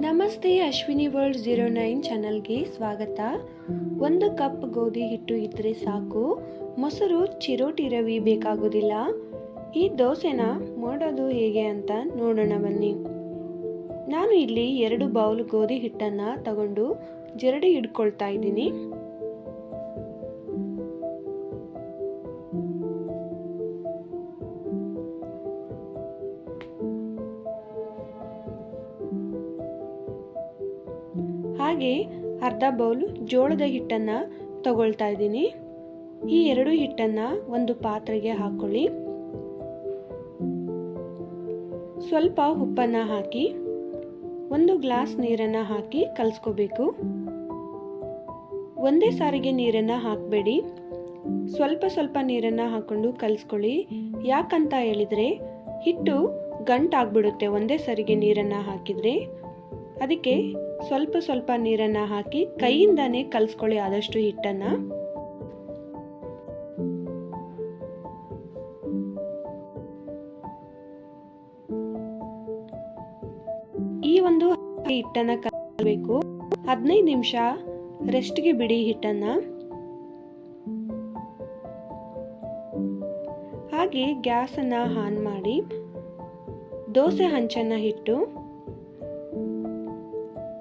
ನಮಸ್ತೆ, ಅಶ್ವಿನಿ ವರ್ಲ್ಡ್ 09 ಚಾನಲ್ಗೆ ಸ್ವಾಗತ. 1 ಕಪ್ ಗೋಧಿ ಹಿಟ್ಟು ಇದ್ದರೆ ಸಾಕು, ಮೊಸರು ಚಿರೋಟಿ ರವಿ ಬೇಕಾಗೋದಿಲ್ಲ. ಈ ದೋಸೆನ ಮಾಡೋದು ಹೇಗೆ ಅಂತ ನೋಡೋಣ ಬನ್ನಿ. ನಾನು ಇಲ್ಲಿ 2 ಬೌಲ್ ಗೋಧಿ ಹಿಟ್ಟನ್ನು ತಗೊಂಡು ಜರಡಿ ಹಿಡ್ಕೊಳ್ತಾ ಇದ್ದೀನಿ. ಹಾಗೆ ಅರ್ಧ ಬೌಲ್ ಜೋಳದ ಹಿಟ್ಟನ್ನು ತಗೊಳ್ತಾ ಇದ್ದೀನಿ. ಈ 2 ಹಿಟ್ಟನ್ನು ಒಂದು ಪಾತ್ರೆಗೆ ಹಾಕೊಳ್ಳಿ. ಸ್ವಲ್ಪ ಉಪ್ಪನ್ನು ಹಾಕಿ 1 ಗ್ಲಾಸ್ ನೀರನ್ನು ಹಾಕಿ ಕಲಿಸ್ಕೋಬೇಕು. ಒಂದೇ ಸಾರಿಗೆ ನೀರನ್ನು ಹಾಕಬೇಡಿ, ಸ್ವಲ್ಪ ಸ್ವಲ್ಪ ನೀರನ್ನು ಹಾಕೊಂಡು ಕಲಿಸ್ಕೊಳ್ಳಿ. ಯಾಕಂತ ಹೇಳಿದರೆ ಹಿಟ್ಟು ಗಂಟಾಗ್ಬಿಡುತ್ತೆ ಒಂದೇ ಸಾರಿಗೆ ನೀರನ್ನು ಹಾಕಿದರೆ. ಅದಕ್ಕೆ ಸ್ವಲ್ಪ ಸ್ವಲ್ಪ ನೀರನ್ನು ಹಾಕಿ ಕೈಯಿಂದಾನೇ ಕಲಿಸ್ಕೊಳ್ಳಿ ಆದಷ್ಟು ಹಿಟ್ಟನ್ನು. ಈ ಒಂದು ಹಿಟ್ಟನ್ನು ಕಲಿಸಬೇಕು. 15 ನಿಮಿಷ ರೆಸ್ಟ್ಗೆ ಬಿಡಿ ಹಿಟ್ಟನ್ನು. ಹಾಗೆ ಗ್ಯಾಸನ್ನು ಆನ್ ಮಾಡಿ ದೋಸೆ ಹಂಚನ್ನು ಇಟ್ಟು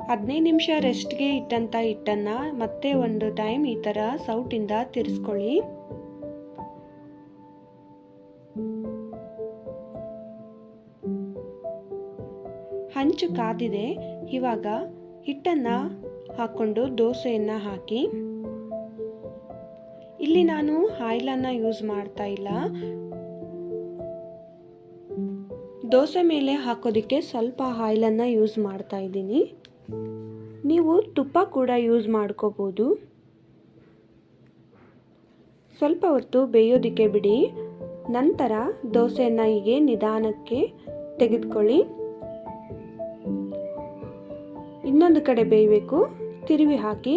15 ನಿಮಿಷ ರೆಸ್ಟ್ಗೆ ಇಟ್ಟಂಥ ಹಿಟ್ಟನ್ನು ಮತ್ತೆ ಒಂದು ಟೈಮ್ ಈ ಥರ ಸೌಟಿಂದ ತಿರ್ಸ್ಕೊಳ್ಳಿ. ಹಂಚು ಕಾದಿದೆ. ಇವಾಗ ಹಿಟ್ಟನ್ನು ಹಾಕ್ಕೊಂಡು ದೋಸೆಯನ್ನು ಹಾಕಿ. ಇಲ್ಲಿ ನಾನು ಆಯಿಲನ್ನು ಯೂಸ್ ಮಾಡ್ತಾ ಇಲ್ಲ. ದೋಸೆ ಮೇಲೆ ಹಾಕೋದಕ್ಕೆ ಸ್ವಲ್ಪ ಆಯಿಲನ್ನು ಯೂಸ್ ಮಾಡ್ತಾ ಇದ್ದೀನಿ. ನೀವು ತುಪ್ಪ ಕೂಡ ಯೂಸ್ ಮಾಡ್ಕೋಬೋದು. ಸ್ವಲ್ಪ ಹೊತ್ತು ಬೇಯೋದಕ್ಕೆ ಬಿಡಿ. ನಂತರ ದೋಸೆಯನ್ನು ಹೀಗೆ ನಿಧಾನಕ್ಕೆ ತೆಗೆದುಕೊಳ್ಳಿ. ಇನ್ನೊಂದು ಕಡೆ ಬೇಯಬೇಕು. ತಿರುವಿ ಹಾಕಿ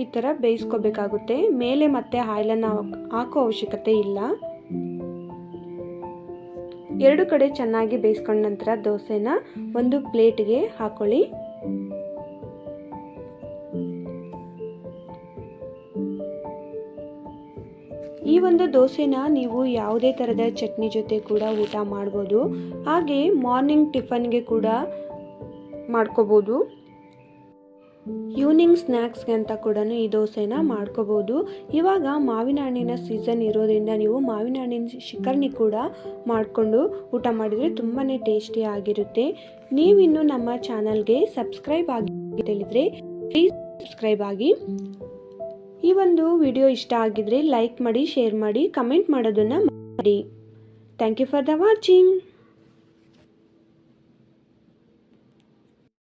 ಈ ಥರ ಬೇಯಿಸ್ಕೋಬೇಕಾಗುತ್ತೆ. ಮೇಲೆ ಮತ್ತೆ ಆಯಿಲನ್ನು ಹಾಕೋ ಅವಶ್ಯಕತೆ ಇಲ್ಲ. 2 ಕಡೆ ಚೆನ್ನಾಗಿ ಬೇಯಿಸ್ಕೊಂಡ ನಂತರ ದೋಸೆನ ಒಂದು ಪ್ಲೇಟ್ಗೆ ಹಾಕೊಳ್ಳಿ. ಈ ಒಂದು ದೋಸೆನ ನೀವು ಯಾವುದೇ ಥರದ ಚಟ್ನಿ ಜೊತೆ ಕೂಡ ಊಟ ಮಾಡ್ಬೋದು. ಹಾಗೆ ಮಾರ್ನಿಂಗ್ ಟಿಫನ್ಗೆ ಕೂಡ ಮಾಡ್ಕೋಬೋದು. ಈವ್ನಿಂಗ್ ಸ್ನ್ಯಾಕ್ಸ್ಗೆ ಅಂತ ಕೂಡ ಈ ದೋಸೆನ ಮಾಡ್ಕೋಬೋದು. ಇವಾಗ ಮಾವಿನ ಹಣ್ಣಿನ ಸೀಸನ್ ಇರೋದ್ರಿಂದ ನೀವು ಮಾವಿನ ಹಣ್ಣಿನ ಶಿಕರ್ಣಿ ಕೂಡ ಮಾಡಿಕೊಂಡು ಊಟ ಮಾಡಿದರೆ ತುಂಬಾ ಟೇಸ್ಟಿ ಆಗಿರುತ್ತೆ. ನೀವಿನ್ನು ನಮ್ಮ ಚಾನಲ್ಗೆ ಸಬ್ಸ್ಕ್ರೈಬ್ ಆಗಿ ಹೇಳಿದರೆ ಪ್ಲೀಸ್ ಸಬ್ಸ್ಕ್ರೈಬ್ ಆಗಿ. ಈ ಒಂದು ವಿಡಿಯೋ ಇಷ್ಟ ಆಗಿದ್ರೆ ಲೈಕ್ ಮಾಡಿ, ಶೇರ್ ಮಾಡಿ, ಕಮೆಂಟ್ ಮಾಡೋದನ್ನು ಮಾಡಿ. Thank you for the watching.